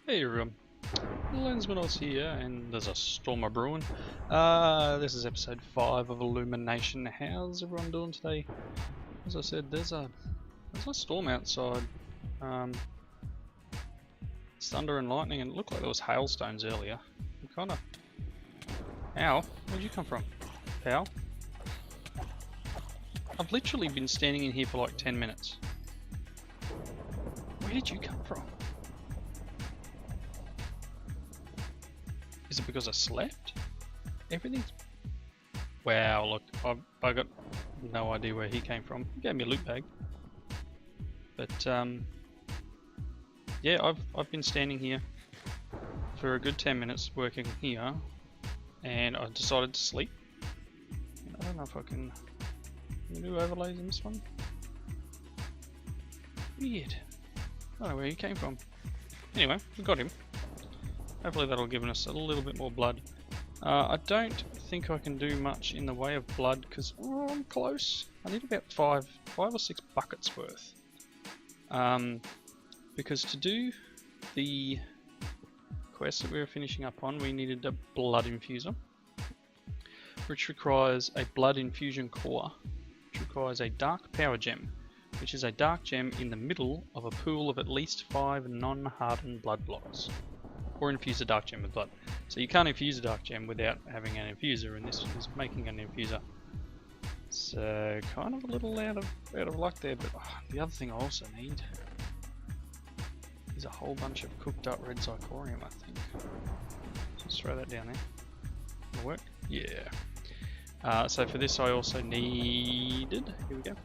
Hey everyone, Lensmanoz here, and there's a storm brewing. This is episode 5 of Illumination. How's everyone doing today? As I said, there's a storm outside. Thunder and lightning, and it looked like there was hailstones earlier. Kinda... Ow, where'd you come from? Pal? I've literally been standing in here for like 10 minutes. Where did you come from? Is it because I slept? Everything's... Wow, look, I got no idea where he came from. He gave me a loot bag. But, yeah, I've been standing here for a good 10 minutes working here, and I decided to sleep. I don't know if I can do overlays in this one. Weird. I don't know where he came from. Anyway, we got him. Hopefully that'll give us a little bit more blood. I don't think I can do much in the way of blood because I'm close. I need about five or six buckets worth. Because to do the quest that we were finishing up on, we needed a blood infuser, which requires a blood infusion core, which requires a dark power gem, which is a dark gem in the middle of a pool of at least 5 non-hardened blood blocks. Or infuse a dark gem with blood. So you can't infuse a dark gem without having an infuser, and this is making an infuser. So kind of a little out of luck there, but the other thing I also need is a whole bunch of cooked up red zirconium, I think. Just throw that down there. Will work? Yeah. So for this I also needed, here we go,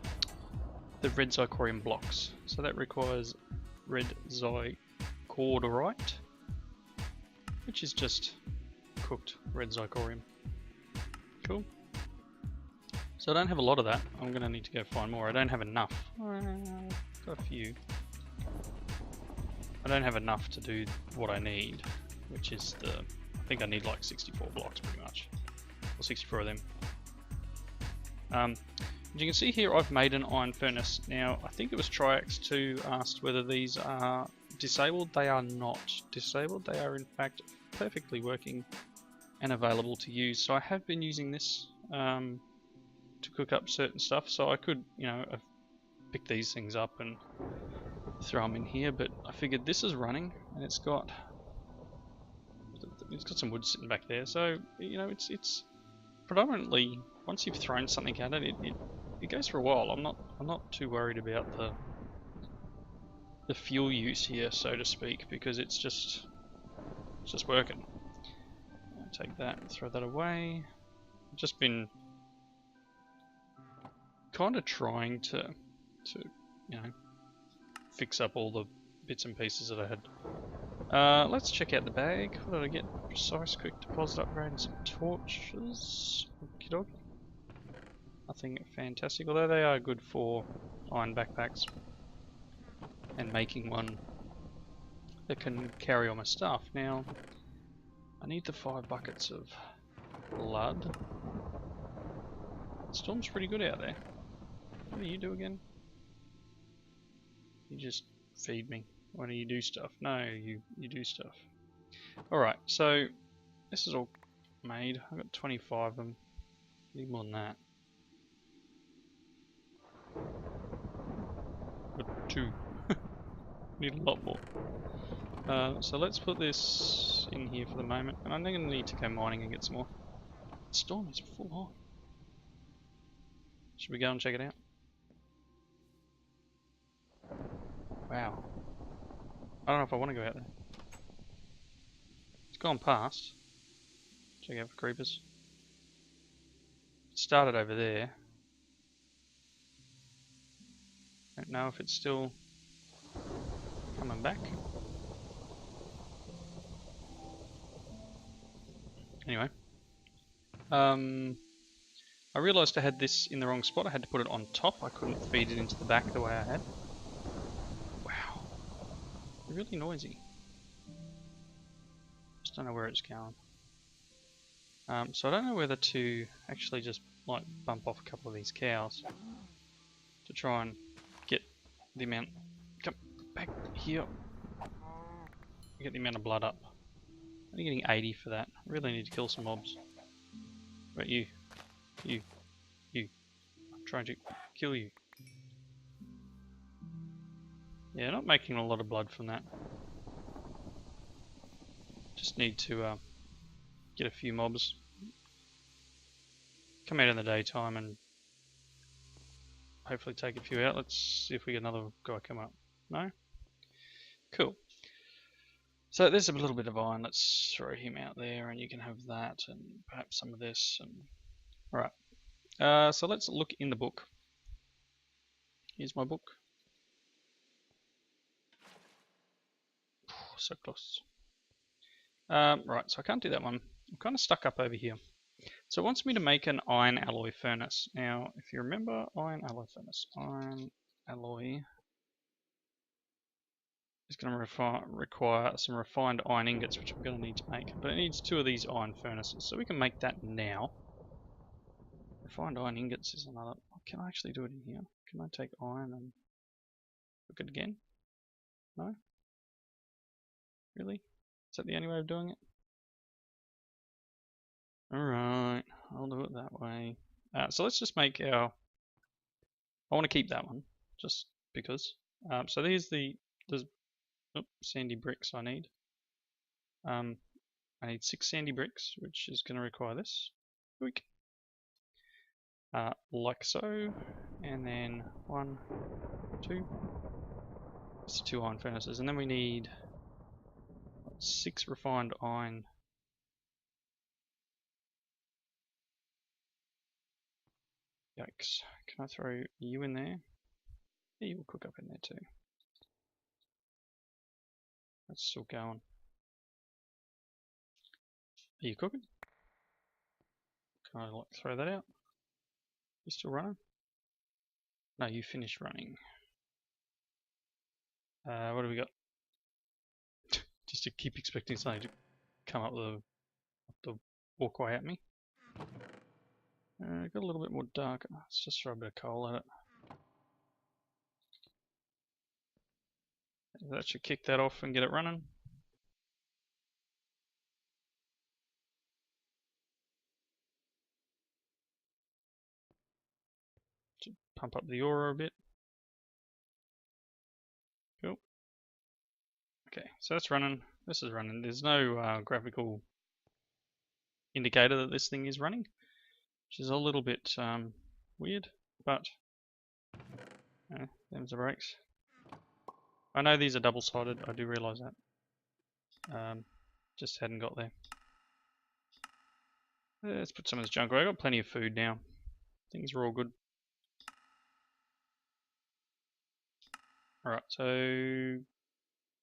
the red zirconium blocks. So that requires red zircordorite, which is just cooked red zirconium. Cool. So I don't have a lot of that. I'm going to need to go find more. I don't have enough. Got a few. I don't have enough to do what I need, which is I think I need like 64 blocks pretty much. Or 64 of them. As you can see here, I've made an iron furnace. Now, I think it was Triax2 asked whether these are disabled. They are not disabled. They are in fact perfectly working and available to use. So I have been using this to cook up certain stuff. So I could, pick these things up and throw them in here. But I figured this is running and it's got some wood sitting back there. So it's predominantly, once you've thrown something at it, it goes for a while. I'm not too worried about the fuel use here, so to speak, because it's just working. I'll take that and throw that away. I've just been kind of trying to fix up all the bits and pieces that I had. Let's check out the bag. What did I get? Precise quick deposit upgrade and some torches. Okey-doke. Nothing fantastic, although they are good for iron backpacks and making one that can carry all my stuff. Now, I need the 5 buckets of blood. The storm's pretty good out there. What do you do again? You just feed me. Why do you do stuff? No, you do stuff. Alright, so this is all made. I've got 25 of them. Need more than that. Got 2. Need a lot more. So let's put this in here for the moment, and I'm going to need to go mining and get some more. The storm is full on. Should we go and check it out? Wow. I don't know if I want to go out there. It's gone past. Check out for creepers. It started over there. Don't know if it's still coming back. Anyway. I realised I had this in the wrong spot. I had to put it on top. I couldn't feed it into the back the way I had. Wow. Really noisy. Just don't know where it's going. So I don't know whether to actually just like bump off a couple of these cows to try and get the amount. Come back here. get the amount of blood up. I'm getting 80 for that. I really need to kill some mobs. But you. I'm trying to kill you. Yeah, not making a lot of blood from that. Just need to get a few mobs. Come out in the daytime and hopefully take a few out. Let's see if we get another guy come up. No? Cool. So there's a little bit of iron. Let's throw him out there, and you can have that, and perhaps some of this. And all right. So let's look in the book. Here's my book. So close. Right. So I can't do that one. I'm kind of stuck up over here. So it wants me to make an iron alloy furnace. Now, if you remember, iron alloy furnace, iron alloy is going to require some refined iron ingots, which I'm going to need to make. But it needs 2 of these iron furnaces, so we can make that now. Refined iron ingots is another. Can I actually do it in here? Can I take iron and cook it again? No? Really? Is that the only way of doing it? Alright, I'll do it that way. So let's just make our... I want to keep that one, just because. So there's sandy bricks I need. I need 6 sandy bricks, which is going to require this. Weak. Like so. And then 1, 2. That's 2 iron furnaces. And then we need 6 refined iron. Yikes. Can I throw you in there? Yeah, you will cook up in there too. That's still going. Are you cooking? Can I like throw that out? You still running? No, you finished running. What do we got? Just to keep expecting something to come up the walkway at me. Got a little bit more dark. Let's just throw a bit of coal at it. That should kick that off and get it running. To pump up the aura a bit. Cool. Okay, so that's running. This is running. There's no graphical indicator that this thing is running, which is a little bit weird, but them's the brakes. I know these are double-sided, I do realise that. Just hadn't got there. Let's put some of this junk away. I've got plenty of food now. Things are all good. Alright, so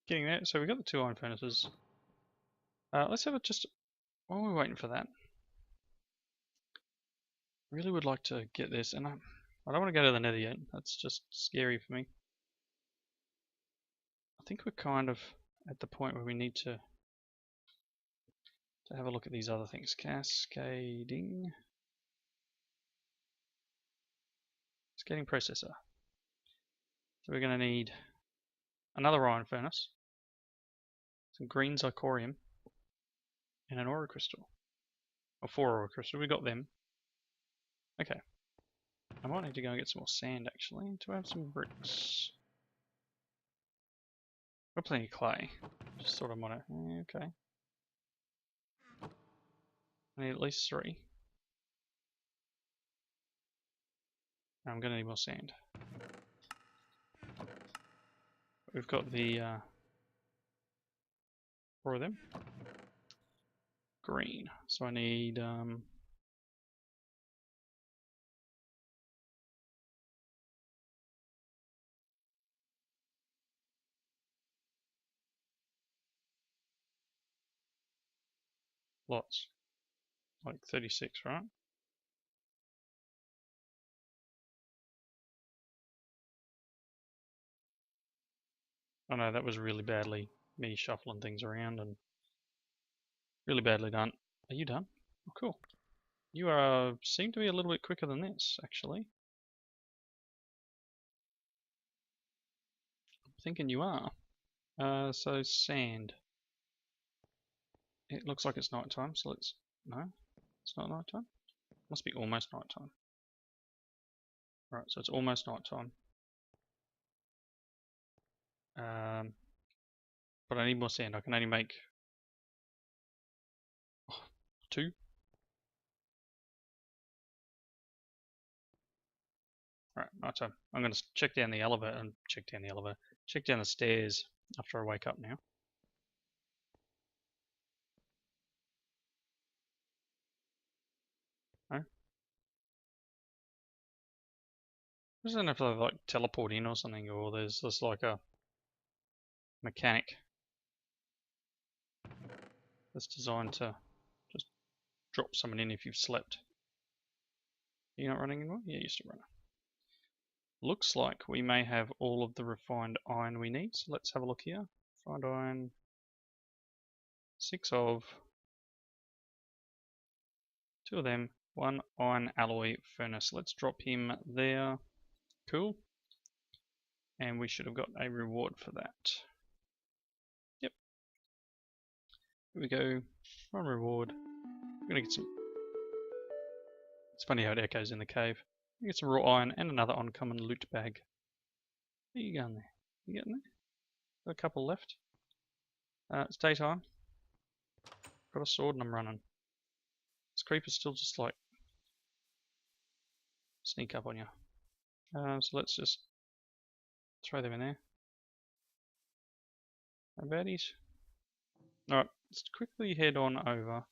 getting there. So we've got the 2 iron furnaces. Let's have it just while we're waiting for that. I really would like to get this, and I don't want to go to the nether yet. That's just scary for me. I think we're kind of at the point where we need to have a look at these other things. Cascading processor. So we're going to need another iron furnace, some green zirconium, and an aura crystal. Or 4 aura crystals. We got them. Okay. I might need to go and get some more sand actually to have some bricks. Got plenty of clay. Just thought I might have. Okay. I need at least 3. I'm going to need more sand. We've got the 4 of them. Green. So I need lots. Like 36, right? I know that was really badly me shuffling things around and really badly done. Are you done? Oh, cool. You seem to be a little bit quicker than this, actually. I'm thinking you are. So sand. It looks like it's night time, so let's... No, it's not night time. Must be almost night time. Right, so it's almost night time. But I need more sand. I can only make 2. Right, night time. I'm going to check down the elevator and check down the stairs after I wake up now. No? I don't know if they like teleport in or something, or there's just like a mechanic that's designed to just drop someone in if you've slept. Are you not running anymore? Yeah, you're still running. Looks like we may have all of the refined iron we need, so let's have a look here. Refined iron, 6 of, 2 of them, 1 iron alloy furnace. Let's drop him there. Cool. And we should have got a reward for that. Yep. Here we go. One reward. We're gonna get some. It's funny how it echoes in the cave. We get some raw iron and another uncommon loot bag. Where you going there? You getting there? Got a couple left. It's daytime. Got a sword and I'm running. This creeper's still just like sneak up on you. So let's just throw them in there. No baddies. Alright, let's quickly head on over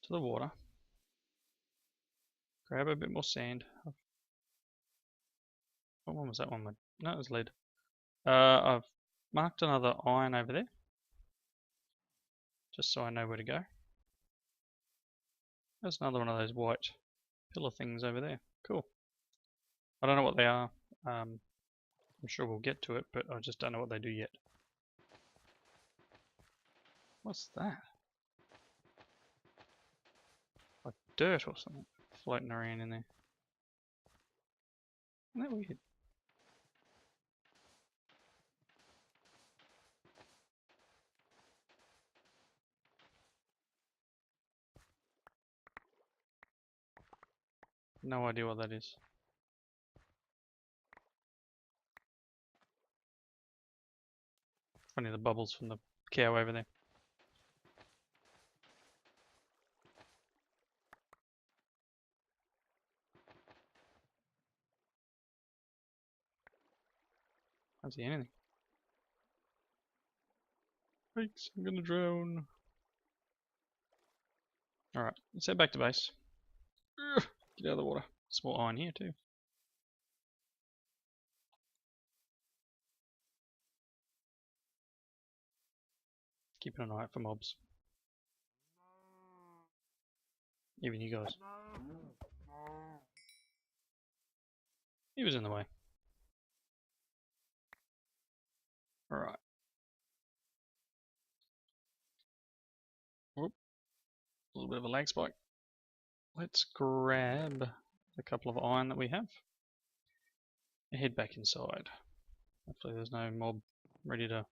to the water. Grab a bit more sand. What one was that one? No, it was lead. I've marked another iron over there. Just so I know where to go. There's another one of those white pillar things over there. Cool. I don't know what they are. I'm sure we'll get to it, but I just don't know what they do yet. What's that? Like dirt or something floating around in there. Isn't that weird? No idea what that is. Funny the bubbles from the cow over there. Can't see anything. Thanks, I'm gonna drown. Alright, let's head back to base. Get out of the water. Small iron here too. Keeping an eye out for mobs. Even you guys. He was in the way. Alright. Whoop. A little bit of a lag spike. Let's grab a couple of iron that we have. And head back inside. Hopefully there's no mob ready to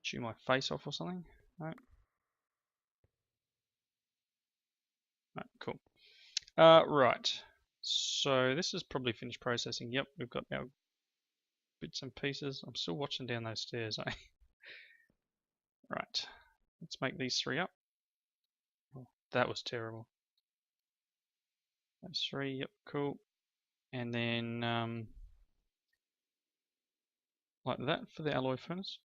chew my face off or something. No. No, cool. Right. So this is probably finished processing. Yep, we've got our bits and pieces. I'm still watching down those stairs, eh? Right. Let's make these 3 up. Oh, that was terrible. Those 3, yep, cool. And then like that for the alloy furnace.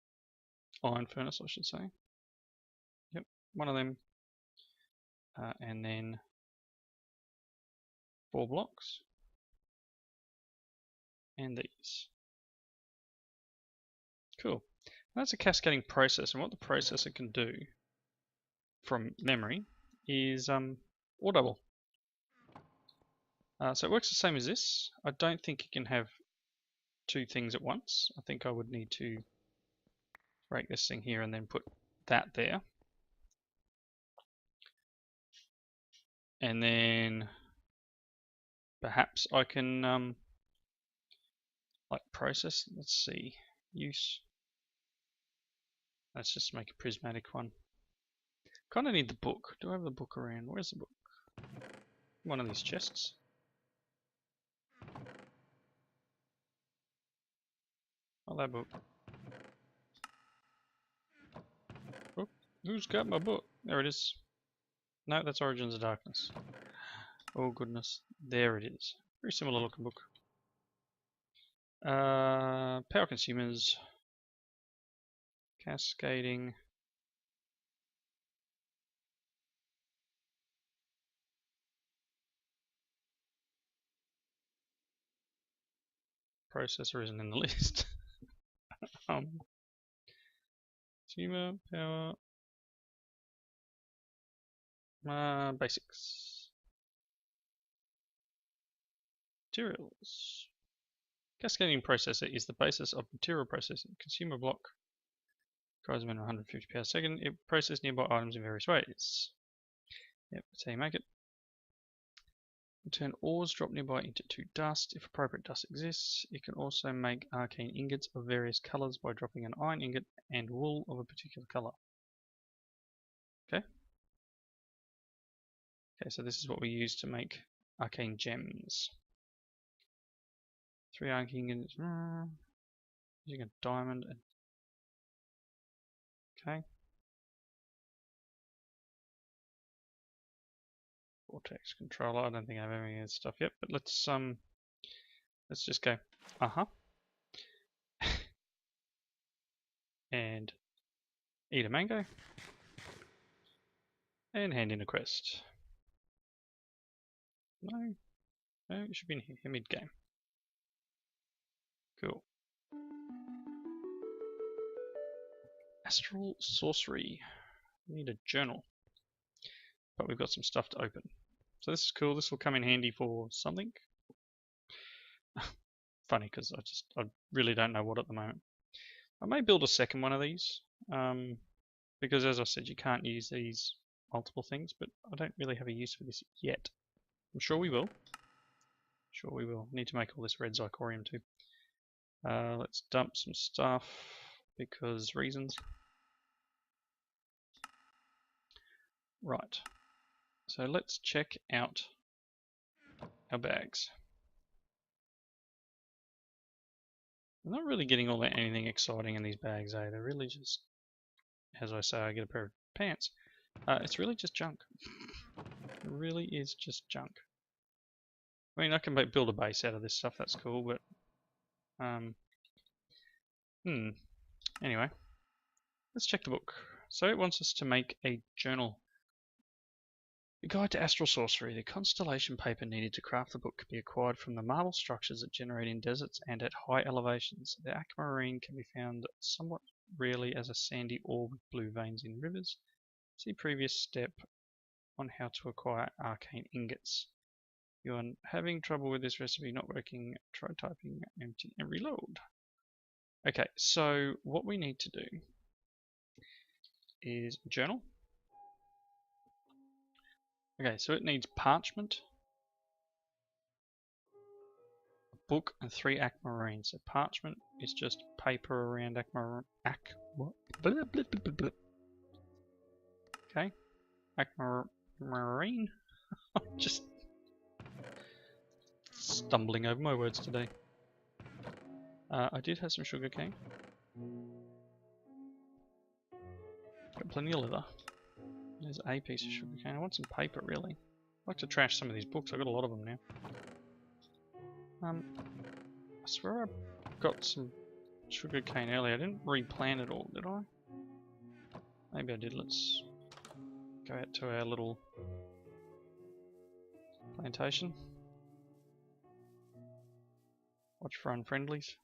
Iron furnace, I should say. Yep, one of them. And then 4 blocks. And these. Cool. That's a cascading process, and what the processor can do from memory is ore double. So it works the same as this. I don't think you can have 2 things at once. I think I would need to break this thing here and then put that there. And then perhaps I can like process. Let's see, use. Let's just make a prismatic one. Kind of need the book. Do I have the book around? Where's the book? One of these chests. Oh, that book. Oh, who's got my book? There it is. No, that's Origins of Darkness. Oh goodness, there it is. Very similar looking book. Power consumers. Cascading. Processor isn't in the list. Consumer, power, basics. Materials. Cascading processor is the basis of material processing. Consumer block requires a minimum 150 power per second. It processes nearby items in various ways. Yep, that's how you make it. Turn ores drop nearby into 2 dust. If appropriate dust exists, it can also make arcane ingots of various colors by dropping an iron ingot and wool of a particular color. Okay. Okay, so this is what we use to make arcane gems. 3 arcane ingots. Using a diamond. Okay. Vortex controller. I don't think I have any of this stuff yet, but let's just go. And eat a mango. And hand in a quest. No, it should be in here, mid-game. Cool. Astral Sorcery. We need a journal. But we've got some stuff to open. So this is cool, this will come in handy for something. Funny, because I really don't know what at the moment. I may build a second one of these. Because as I said, you can't use these multiple things, but I don't really have a use for this yet. I'm sure we will. Sure we will. Need to make all this red zircorium too. Let's dump some stuff because reasons. Right. So let's check out our bags. I'm not really getting all that anything exciting in these bags, eh? They're really just, as I say, I get a pair of pants. It's really just junk. It really is just junk. I mean, I can build a base out of this stuff, that's cool, but anyway, let's check the book. So it wants us to make a journal. A guide to Astral Sorcery. The constellation paper needed to craft the book can be acquired from the marble structures that generate in deserts and at high elevations. The aquamarine can be found somewhat rarely as a sandy ore with blue veins in rivers. See previous step on how to acquire arcane ingots. You are having trouble with this recipe not working, try typing empty and reload. Okay, so what we need to do is journal. Okay, so it needs parchment, a book, and 3 aquamarine. So parchment is just paper around Okay, aquamarine. Just stumbling over my words today. I did have some sugarcane. Got plenty of leather. There's a piece of sugarcane. I want some paper, really. I'd like to trash some of these books. I've got a lot of them now. I swear I got some sugarcane earlier. I didn't replant it all, did I? Maybe I did. Let's go out to our little plantation. Watch for unfriendlies.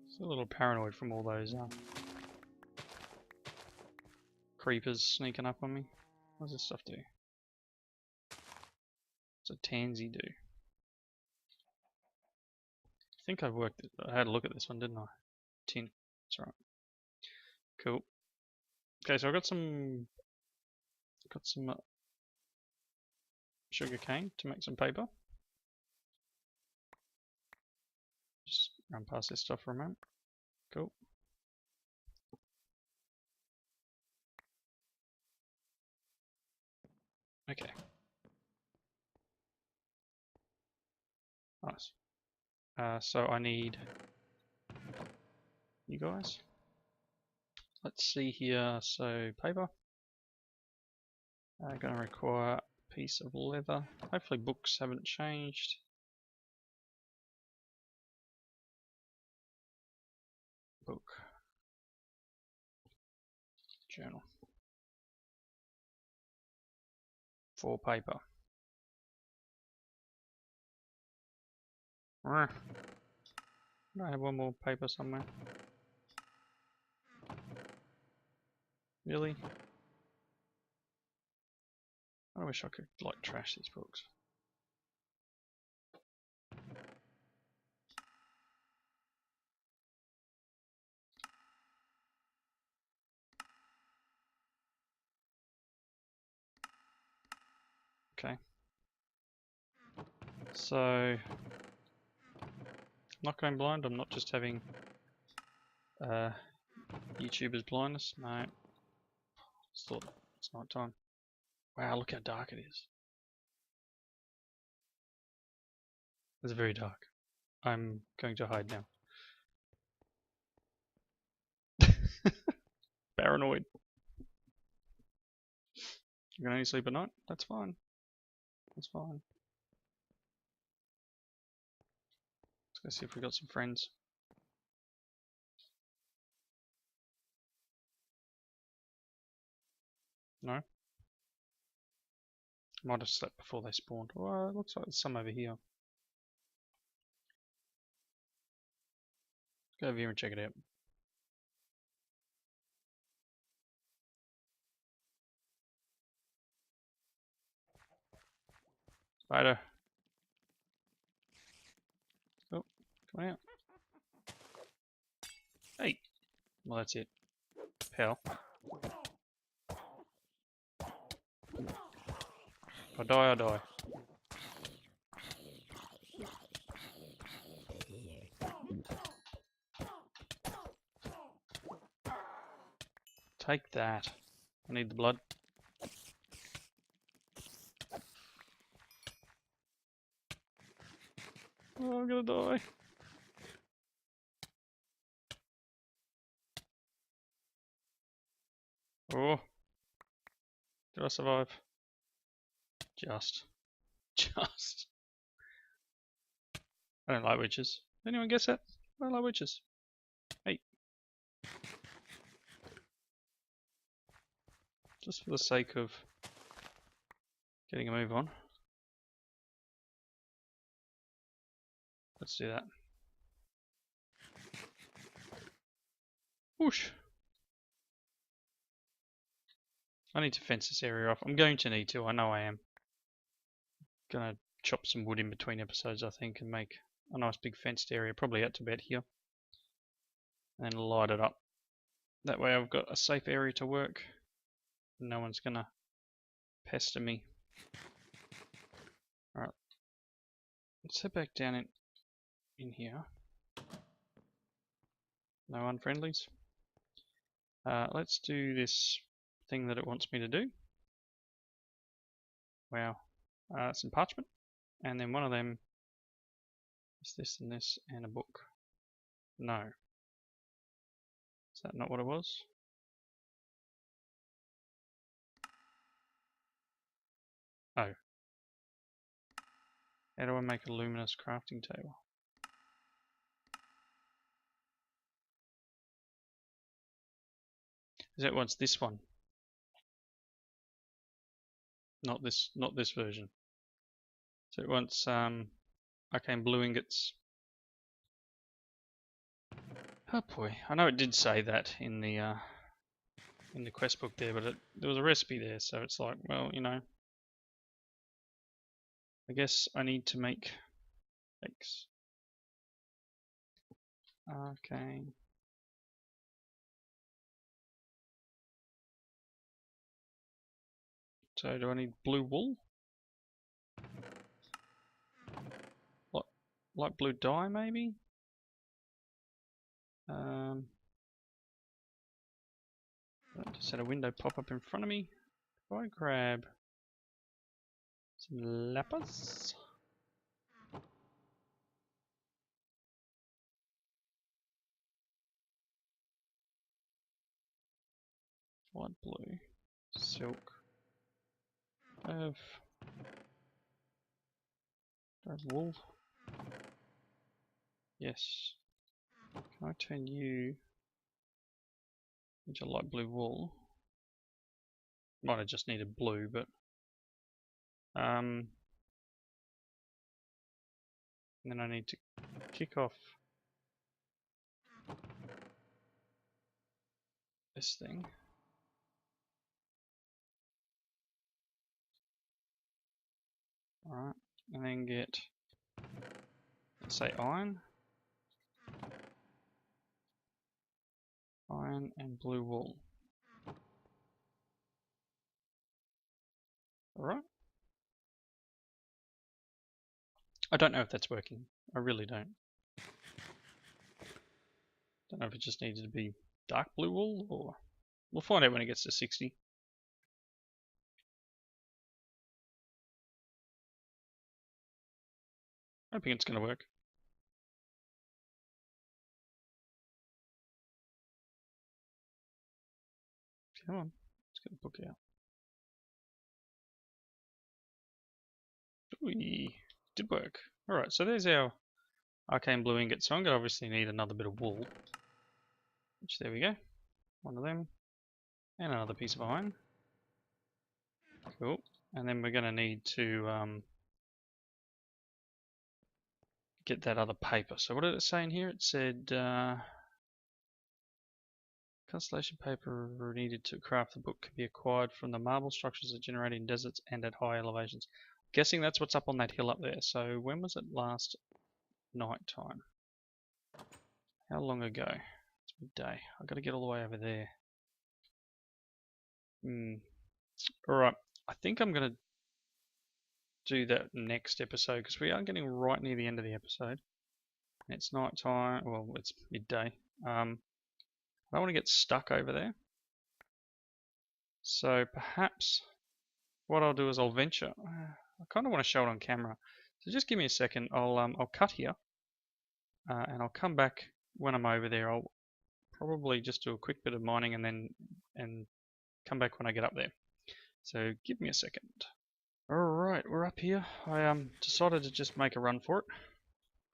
Still a little paranoid from all those creepers sneaking up on me. What does this stuff do? What's a tansy do? I think I've worked it. I had a look at this one, didn't I? Tin. That's right. Cool. Okay, so I've got some sugar cane to make some paper. Just run past this stuff for a moment. Cool. Okay. Nice. So I need you guys. Let's see here. So paper. Going to require a piece of leather. Hopefully books haven't changed. Book. Journal. 4 paper. I have one more paper somewhere. Really? I wish I could like trash these books. Okay. So I'm not going blind. I'm not just having YouTuber's blindness. No. Just thought it's night time. Wow, look how dark it is. It's very dark. I'm going to hide now. Paranoid. You can only sleep at night? That's fine. That's fine. Let's go see if we got some friends. No? Might have slept before they spawned. Well, it looks like there's some over here. Let's go over here and check it out. Spider. Oh, come out. Hey. Well, that's it. Pal. I die, I die. Take that. I need the blood. Oh, I'm gonna die. Oh. Did I survive? Just. Just. I don't like witches. Anyone guess that? I don't like witches. Hey. Just for the sake of getting a move on. Let's do that. Whoosh. I need to fence this area off. I'm going to need to. I know I am. Gonna chop some wood in between episodes, I think, and make a nice big fenced area, probably out to bed here. And light it up. That way I've got a safe area to work. No one's gonna pester me. Alright. Let's head back down in here. No unfriendlies. Let's do this thing that it wants me to do. Wow. Some parchment. And then one of them is this and this and a book. No. Is that not what it was? Oh. How do I make a luminous crafting table? Is that what's this one? Not this version. So it wants arcane blue ingots. Oh boy, I know it did say that in the quest book there, but there was a recipe there, so it's like, well, you know, I guess I need to make X. Arcane. So do I need blue wool? What, like blue dye maybe? I just had a window pop up in front of me. If I grab Some lapis. Light blue. Silk. I have wool. Yes. Can I turn you into light blue wool? Might have just needed blue, but and then I need to kick off this thing. Alright, and then get, let's say iron. Iron and blue wool. Alright. I don't know if that's working. I really don't. Don't know if it just needed to be dark blue wool, or we'll find out when it gets to 60. Hoping it's going to work. Come on, let's get the book out. Ooh, did work. Alright, so there's our arcane blue ingot. So I'm going to obviously need another bit of wool. Which, there we go. One of them. And another piece of iron. Cool. And then we're going to need to get that other paper. So what did it say in here? It said constellation paper needed to craft the book can be acquired from the marble structures that generate in deserts and at high elevations. Guessing that's what's up on that hill up there. So when was it last night time? How long ago? It's midday. I've got to get all the way over there. Alright, I think I'm going to do that next episode because we are getting right near the end of the episode. It's night time, well, it's midday. I don't want to get stuck over there. So perhaps what I'll do is I'll venture. I kind of want to show it on camera. So just give me a second. I'll cut here and I'll come back when I'm over there. I'll probably just do a quick bit of mining and come back when I get up there. So give me a second. Alright, we're up here. I decided to just make a run for it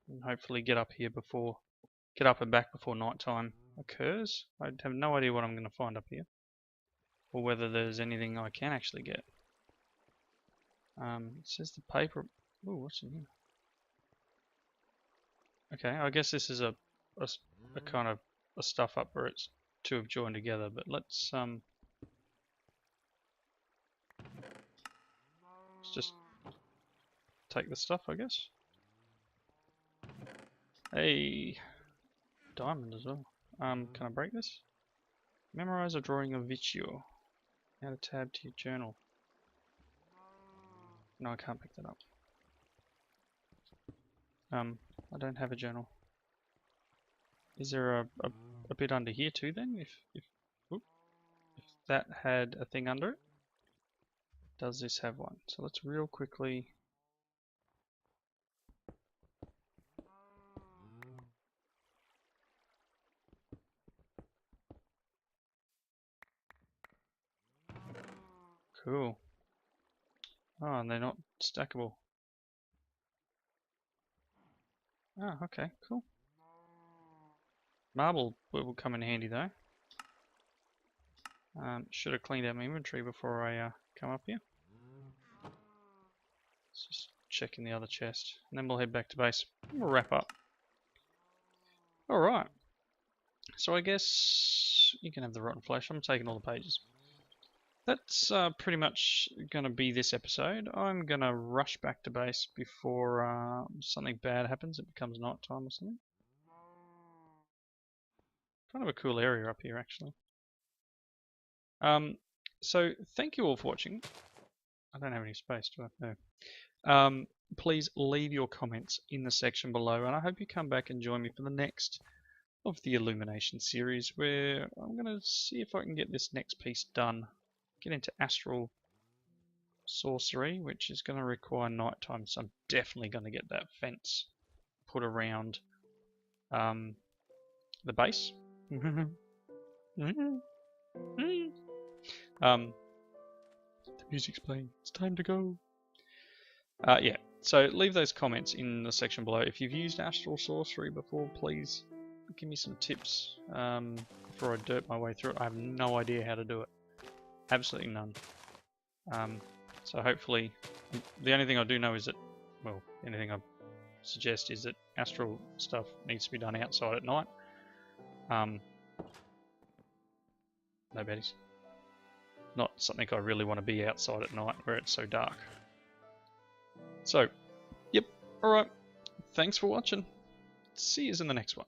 and hopefully get up and back before night time occurs. I have no idea what I'm going to find up here or whether there's anything I can actually get. It says the paper. Ooh, what's in here? Okay, I guess this is a kind of a stuff up where it's two have joined together, but let's just take the stuff, I guess. Hey, diamond as well. Can I break this? Memorize a drawing of Vicio. Add a tab to your journal. No, I can't pick that up. I don't have a journal. Is there a bit under here too then? If that had a thing under it? Does this have one? So let's real quickly. Cool. Oh, and they're not stackable. Oh, okay, cool. Marble will come in handy though. Should have cleaned out my inventory before I come up here. Let's just check in the other chest, and then we'll head back to base. We'll wrap up. Alright. So I guess you can have the rotten flesh. I'm taking all the pages. That's pretty much going to be this episode. I'm going to rush back to base before something bad happens. It becomes night time or something. Kind of a cool area up here, actually. So thank you all for watching. I don't have any space, do I? No. Please leave your comments in the section below, and I hope you come back and join me for the next of the Illumination series, where I'm going to see if I can get this next piece done. Get into Astral Sorcery, which is going to require nighttime, so I'm definitely going to get that fence put around the base. The music's playing. It's time to go. Yeah, so leave those comments in the section below. If you've used Astral Sorcery before, please give me some tips before I dirt my way through it. I have no idea how to do it. Absolutely none. So hopefully, the only thing I do know is that, well, anything I suggest is that astral stuff needs to be done outside at night. No baddies. Not something I really want to be outside at night where it's so dark. So, yep, alright. Thanks for watching. See you in the next one.